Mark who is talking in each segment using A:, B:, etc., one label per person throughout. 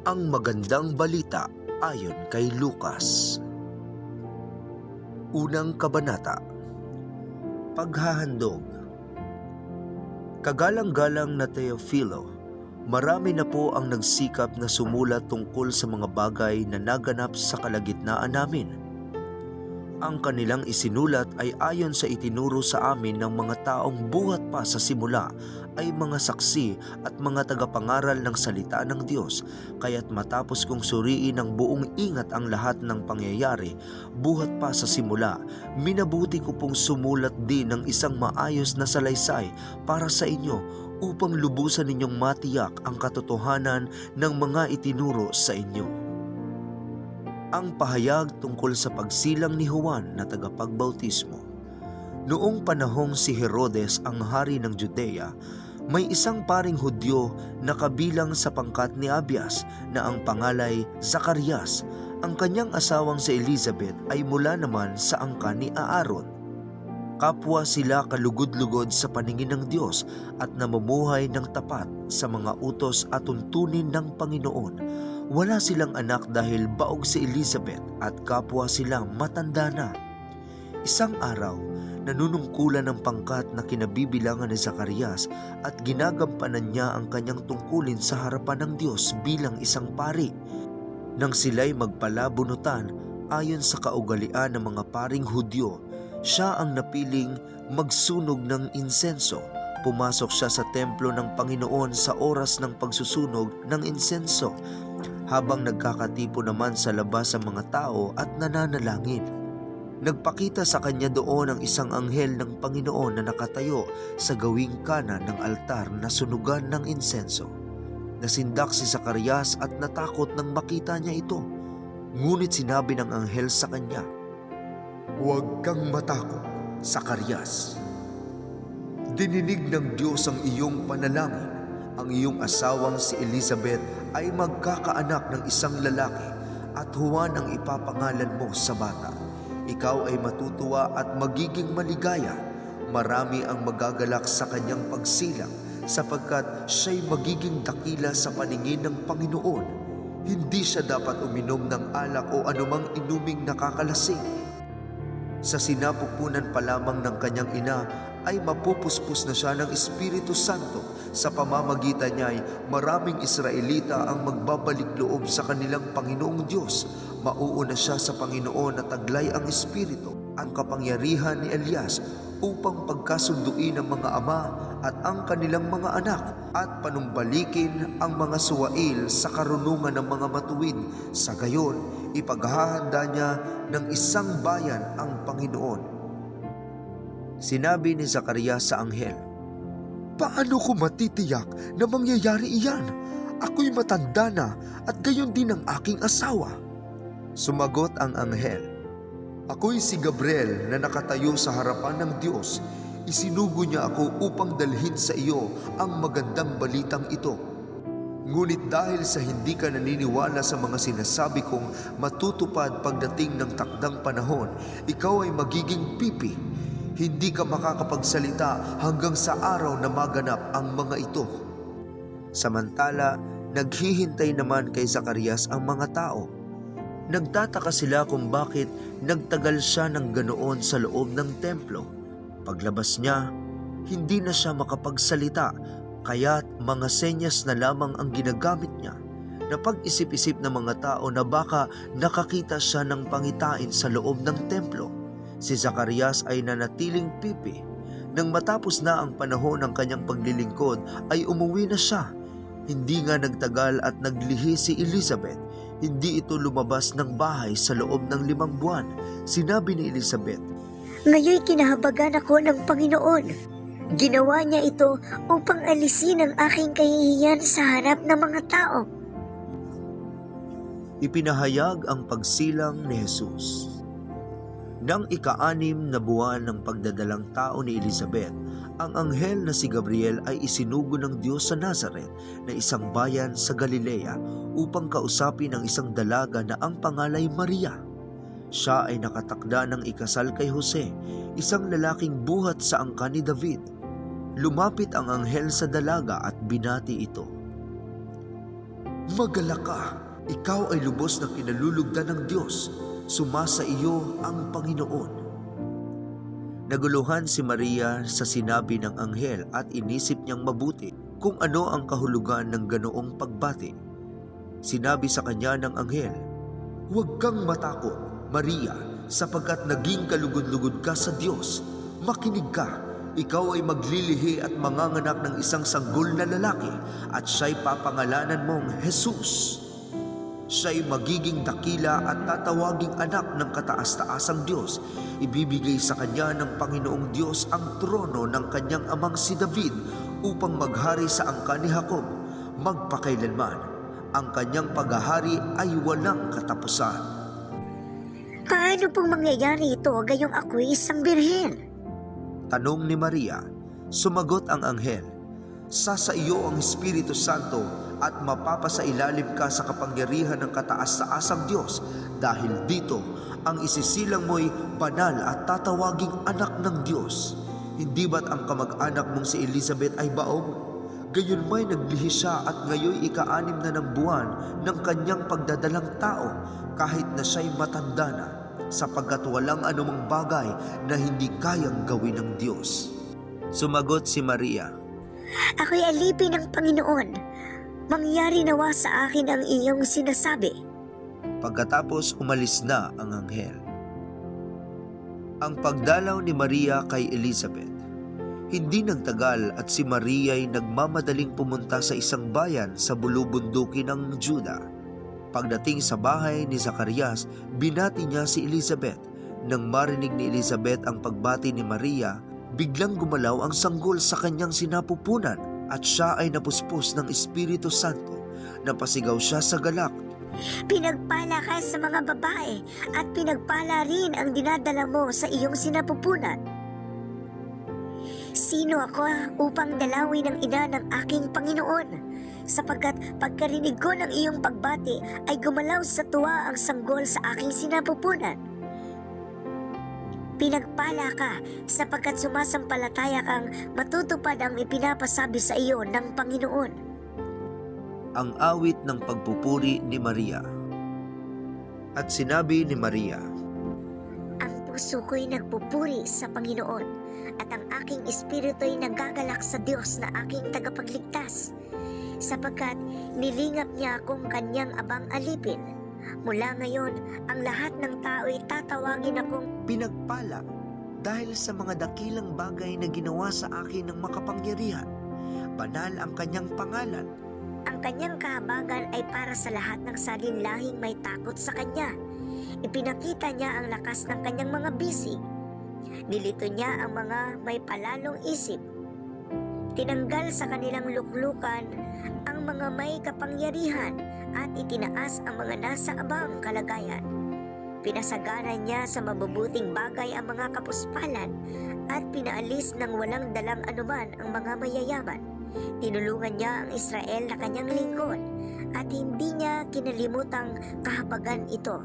A: Ang magandang balita ayon kay Lucas. Unang kabanata. Paghahandog. Kagalang-galang na Teofilo, marami na po ang nagsikap na sumulat tungkol sa mga bagay na naganap sa kalagitnaan namin. Ang kanilang isinulat ay ayon sa itinuro sa amin ng mga taong buhat pa sa simula ay mga saksi at mga tagapangaral ng salita ng Diyos, kaya't matapos kong suriin ng buong ingat ang lahat ng pangyayari buhat pa sa simula, minabuti ko pong sumulat din ng isang maayos na salaysay para sa inyo upang lubusan ninyong matiyak ang katotohanan ng mga itinuro sa inyo. Ang pahayag tungkol sa pagsilang ni Juan na tagapagbautismo. Noong panahong si Herodes ang hari ng Judea, may isang paring Hudyo na kabilang sa pangkat ni Abias na ang pangalay Zacarias. Ang kanyang asawang si Elizabeth ay mula naman sa angkan ni Aaron. Kapwa sila kalugod-lugod sa paningin ng Diyos at namumuhay ng tapat sa mga utos at tuntunin ng Panginoon. Wala silang anak dahil baog si Elizabeth at kapwa silang matanda na. Isang araw, nanunungkulan ng pangkat na kinabibilangan ni Zacarias at ginagampanan niya ang kanyang tungkulin sa harapan ng Diyos bilang isang pari. Nang sila'y magpalabunutan ayon sa kaugalian ng mga paring Hudyo, siya ang napiling magsunog ng insenso. Pumasok siya sa templo ng Panginoon sa oras ng pagsusunog ng insenso, habang nagkakatipo naman sa labas ang mga tao at nananalangin. Nagpakita sa kanya doon ang isang anghel ng Panginoon na nakatayo sa gawing kanan ng altar na sunugan ng insenso. Nasindak si Zacarias at natakot nang makita niya ito. Ngunit sinabi ng anghel sa kanya, "Huwag kang matakot, Zacarias. Dininig ng Diyos ang iyong panalangin. Ang iyong asawang si Elizabeth ay magkakaanak ng isang lalaki at Juan ang ipapangalan mo sa bata. Ikaw ay matutuwa at magiging maligaya. Marami ang magagalak sa kanyang pagsilang sapagkat siya'y magiging dakila sa paningin ng Panginoon. Hindi siya dapat uminom ng alak o anumang inuming nakakalasing. Sa sinapupunan pa lamang ng kanyang ina ay mapupuspos na siya ng Espiritu Santo. Sa pamamagitan niya ay maraming Israelita ang magbabalik loob sa kanilang Panginoong Diyos. Mauuna siya sa Panginoon na taglay ang Espiritu, ang kapangyarihan ni Elias upang pagkasunduin ang mga ama at ang kanilang mga anak at panumbalikin ang mga suwail sa karunungan ng mga matuwid. Sa gayon, ipaghahanda niya ng isang bayan ang Panginoon." Sinabi ni Zacarias sa anghel, "Paano ko matitiyak na mangyayari iyan? Ako'y matanda na at gayon din ang aking asawa." Sumagot ang anghel, "Ako'y si Gabriel na nakatayo sa harapan ng Diyos. Isinugo niya ako upang dalhin sa iyo ang magandang balitang ito. Ngunit dahil sa hindi ka naniniwala sa mga sinasabi kong matutupad pagdating ng takdang panahon, ikaw ay magiging pipi. Hindi ka makakapagsalita hanggang sa araw na maganap ang mga ito." Samantala, naghihintay naman kay Zacarias ang mga tao. Nagtataka sila kung bakit nagtagal siya ng ganoon sa loob ng templo. Paglabas niya, hindi na siya makapagsalita, kaya't mga senyas na lamang ang ginagamit niya. Napag-isip-isip ng mga tao na baka nakakita siya ng pangitain sa loob ng templo. Si Zacarias ay nanatiling pipi. Nang matapos na ang panahon ng kanyang paglilingkod ay umuwi na siya. Hindi nga nagtagal at naglihi si Elizabeth. Hindi ito lumabas ng bahay sa loob ng 5 buwan. Sinabi ni Elizabeth,
B: "Ngayoy kinahabagan ako ng Panginoon. Ginawa niya ito upang alisin ang aking kahihiyan sa harap ng mga tao."
A: Ipinahayag ang pagsilang ni Jesus. Nang ika-6 na buwan ng pagdadalang tao ni Elizabeth, ang anghel na si Gabriel ay isinugo ng Diyos sa Nazaret na isang bayan sa Galilea upang kausapin ang isang dalaga na ang pangalay Maria. Siya ay nakatakda ng ikasal kay Jose, isang lalaking buhat sa angkan ni David. Lumapit ang anghel sa dalaga at binati ito. Magalak ka, ikaw ay lubos na kinalulugdan ng Diyos. Sumasa iyo ang Panginoon. Naguluhan si Maria sa sinabi ng anghel at inisip niyang mabuti kung ano ang kahulugan ng ganoong pagbati. Sinabi sa kanya ng anghel, "Huwag kang matakot, Maria, sapagkat naging kalugod-lugod ka sa Diyos. Makinig ka, ikaw ay maglilihi at manganganak ng isang sanggol na lalaki at siya'y papangalanan mong Jesus. Siya'y magiging dakila at tatawaging anak ng kataas-taasang Diyos. Ibibigay sa kanya ng Panginoong Diyos ang trono ng kanyang amang si David upang maghari sa angkan ni Jacob, magpakailanman. Ang kanyang paghahari ay walang katapusan."
B: Paano pong mangyayari ito gayong ako'y isang birhen?
A: Tanong ni Maria. Sumagot ang anghel, "Sa iyo ang Espiritu Santo at mapapasailalim ka sa kapangyarihan ng kataas-taasang Diyos. Dahil dito, ang isisilang mo'y banal at tatawaging anak ng Diyos. Hindi ba't ang kamag-anak mong si Elizabeth ay baog? Gayon may naglihi siya at ngayoy ika-6 na ng buwan ng kanyang pagdadalang tao kahit na siya'y matanda na, sapagkat walang anumang bagay na hindi kayang gawin ng Diyos." Sumagot si Maria,
B: Ako'y alipin ng Panginoon. Mangyari nawa sa akin ang iyong sinasabi.
A: Pagkatapos umalis na ang anghel. Ang pagdalaw ni Maria kay Elizabeth. Hindi nagtagal at si Maria ay nagmamadaling pumunta sa isang bayan sa bulubunduki ng Juda. Pagdating sa bahay ni Zacarias, binati niya si Elizabeth. Nang marinig ni Elizabeth ang pagbati ni Maria, biglang gumalaw ang sanggol sa kanyang sinapupunan at siya ay napuspos ng Espiritu Santo. Napasigaw siya sa galak.
B: Pinagpala ka sa mga babae at pinagpala rin ang dinadala mo sa iyong sinapupunan. Sino ako upang dalawin ang ina ng aking Panginoon? Sapagkat pagkarinig ko ng iyong pagbati ay gumalaw sa tuwa ang sanggol sa aking sinapupunan. Pinagpala ka sapagkat sumasampalataya kang matutupad ang ipinapasabi sa iyo ng Panginoon.
A: Ang awit ng pagpupuri ni Maria. At sinabi ni Maria,
B: Ang puso ko'y nagpupuri sa Panginoon at ang aking espiritu'y nagagalak sa Diyos na aking tagapagligtas, sapagkat nilingap niya akong kanyang abang alipin. Mula ngayon, ang lahat ng tao'y tatawagin akong
A: pinagpala dahil sa mga dakilang bagay na ginawa sa akin ng makapangyarihan. Banal ang kanyang pangalan.
B: Ang kanyang kahabagan ay para sa lahat ng salinlahing may takot sa kanya. Ipinakita niya ang lakas ng kanyang mga bisig. Nilito niya ang mga may palalong isip. Tinanggal sa kanilang luklukan ang mga may kapangyarihan at itinaas ang mga nasa abang kalagayan. Pinasagana niya sa mabubuting bagay ang mga kapuspalan at pinaalis ng walang dalang anuman ang mga mayayaman. Tinulungan niya ang Israel na kanyang lingkod at hindi niya kinalimutang kahabagan ito,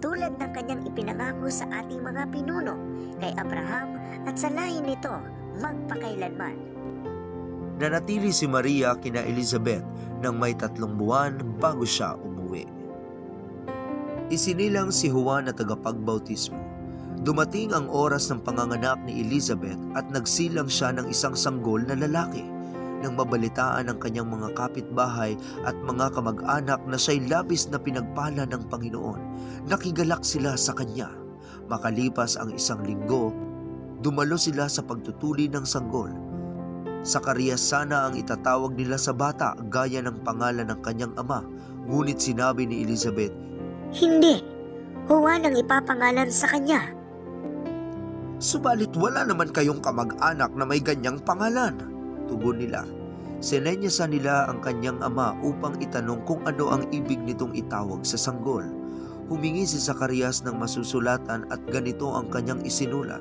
B: tulad ng kanyang ipinangako sa ating mga pinuno, kay Abraham at sa lahi nito magpakailanman.
A: Nanatili si Maria kina Elizabeth ng may 3 buwan bago siya umuwi. Isinilang si Juan na tagapagbautismo. Dumating ang oras ng panganganak ni Elizabeth at nagsilang siya ng isang sanggol na lalaki. Nang mabalitaan ng kanyang mga kapitbahay at mga kamag-anak na siya'y labis na pinagpala ng Panginoon, nakigalak sila sa kanya. Makalipas ang 1 linggo, dumalo sila sa pagtutuli ng sanggol. Zacarias sana ang itatawag nila sa bata gaya ng pangalan ng kanyang ama, ngunit sinabi ni Elizabeth,
B: Hindi, Juan ang ipapangalan sa kanya.
A: "Subalit wala naman kayong kamag-anak na may ganyang pangalan," tugon nila. Sinenyasan nila ang kanyang ama upang itanong kung ano ang ibig nitong itawag sa sanggol. Humingi si Zacarias ng masusulatan at ganito ang kanyang isinulat.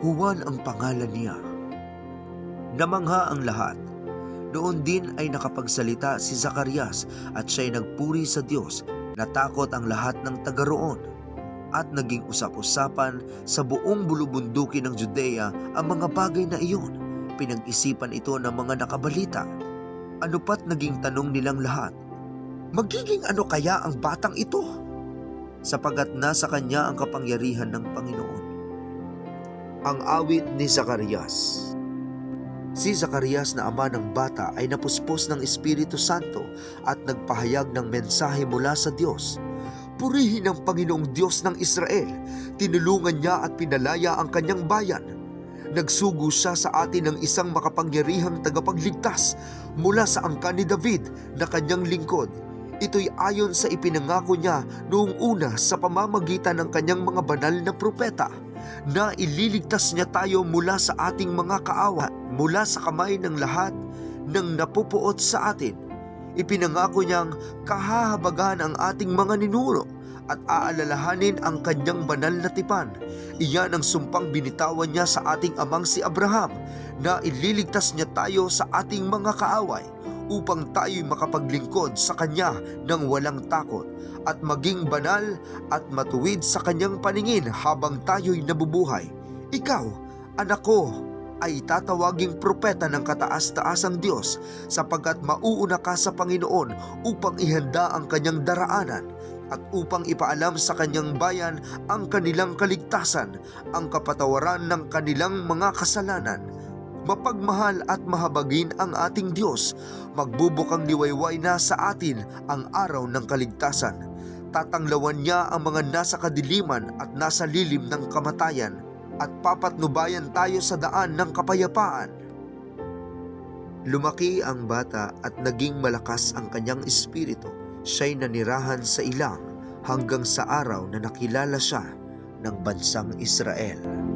A: Juan ang pangalan niya. Namangha ang lahat. Noon din ay nakapagsalita si Zacarias at siya'y nagpuri sa Diyos. Natakot ang lahat ng taga-roon at naging usap-usapan sa buong bulubunduki ng Judea ang mga bagay na iyon. Pinag-isipan ito ng mga nakabalita. Ano pa't naging tanong nilang lahat, Magiging ano kaya ang batang ito? Sapagat nasa kanya ang kapangyarihan ng Panginoon. Ang awit ni Zacarias. Si Zacarias na ama ng bata ay napuspos ng Espiritu Santo at nagpahayag ng mensahe mula sa Diyos. Purihin ang Panginoong Diyos ng Israel. Tinulungan niya at pinalaya ang kanyang bayan. Nagsugo siya sa atin ng isang makapangyarihang tagapagligtas mula sa angkan ni David na kanyang lingkod. Ito'y ayon sa ipinangako niya noong una sa pamamagitan ng kanyang mga banal na propeta na ililigtas niya tayo mula sa ating mga kaawa, mula sa kamay ng lahat ng napupuot sa atin. Ipinangako niyang kahahabagan ang ating mga ninuno at aalalahanin ang kanyang banal na tipan. Iyan ang sumpang binitawan niya sa ating amang si Abraham na ililigtas niya tayo sa ating mga kaaway upang tayo'y makapaglingkod sa kanya ng walang takot at maging banal at matuwid sa kanyang paningin habang tayo'y nabubuhay. Ikaw, anak ko, ay tatawaging propeta ng kataas-taasang Diyos sapagkat mauuna ka sa Panginoon upang ihanda ang kanyang daraanan at upang ipaalam sa kanyang bayan ang kanilang kaligtasan, ang kapatawaran ng kanilang mga kasalanan. Mapagmahal at mahabagin ang ating Diyos, magbubukang liwayway na sa atin ang araw ng kaligtasan. Tatanglawan niya ang mga nasa kadiliman at nasa lilim ng kamatayan at papatnubayan tayo sa daan ng kapayapaan. Lumaki ang bata at naging malakas ang kanyang espiritu. Siya'y nanirahan sa ilang hanggang sa araw na nakilala siya ng bansang Israel.